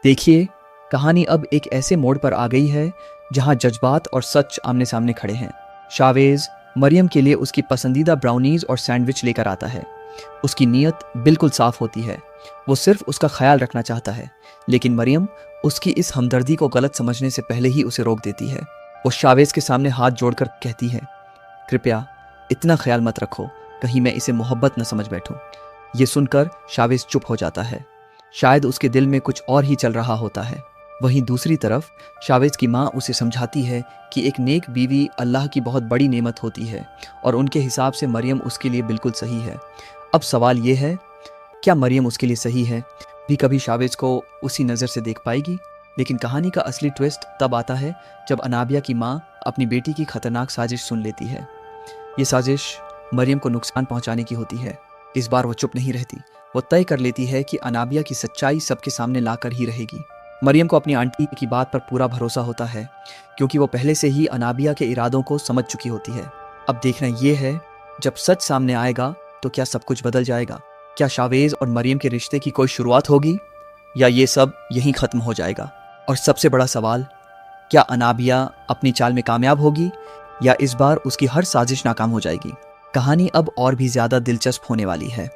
देखिए, कहानी अब एक ऐसे मोड़ पर आ गई है जहां जज्बात और सच आमने सामने खड़े हैं। शावेज मरियम के लिए उसकी पसंदीदा ब्राउनीज और सैंडविच लेकर आता है। उसकी नीयत बिल्कुल साफ होती है, वो सिर्फ उसका ख्याल रखना चाहता है। लेकिन मरियम उसकी इस हमदर्दी को गलत समझने से पहले ही उसे रोक देती है। वो शावेज के सामने हाथ जोड़कर कहती है, कृपया इतना ख्याल मत रखो, कहीं मैं इसे मोहब्बत न समझ बैठूं। ये सुनकर शावेज चुप हो जाता है। शायद उसके दिल में कुछ और ही चल रहा होता है। वहीं दूसरी तरफ शावेज की माँ उसे समझाती है कि एक नेक बीवी अल्लाह की बहुत बड़ी नेमत होती है और उनके हिसाब से मरियम उसके लिए बिल्कुल सही है। अब सवाल ये है, क्या मरियम उसके लिए सही है? भी कभी शावेज को उसी नज़र से देख पाएगी? लेकिन कहानी का असली ट्विस्ट तब आता है जब अनाबिया की माँ अपनी बेटी की खतरनाक साजिश सुन लेती है। ये साजिश मरियम को नुकसान पहुंचाने की होती है। इस बार वो चुप नहीं रहती। वो तय कर लेती है कि अनाबिया की सच्चाई सबके सामने लाकर ही रहेगी। मरियम को अपनी आंटी की बात पर पूरा भरोसा होता है, क्योंकि वो पहले से ही अनाबिया के इरादों को समझ चुकी होती है। अब देखना ये है, जब सच सामने आएगा तो क्या सब कुछ बदल जाएगा? क्या शावेज और मरियम के रिश्ते की कोई शुरुआत होगी, या ये सब यहीं ख़त्म हो जाएगा? और सबसे बड़ा सवाल, क्या अनाबिया अपनी चाल में कामयाब होगी, या इस बार उसकी हर साजिश नाकाम हो जाएगी? कहानी अब और भी ज़्यादा दिलचस्प होने वाली है।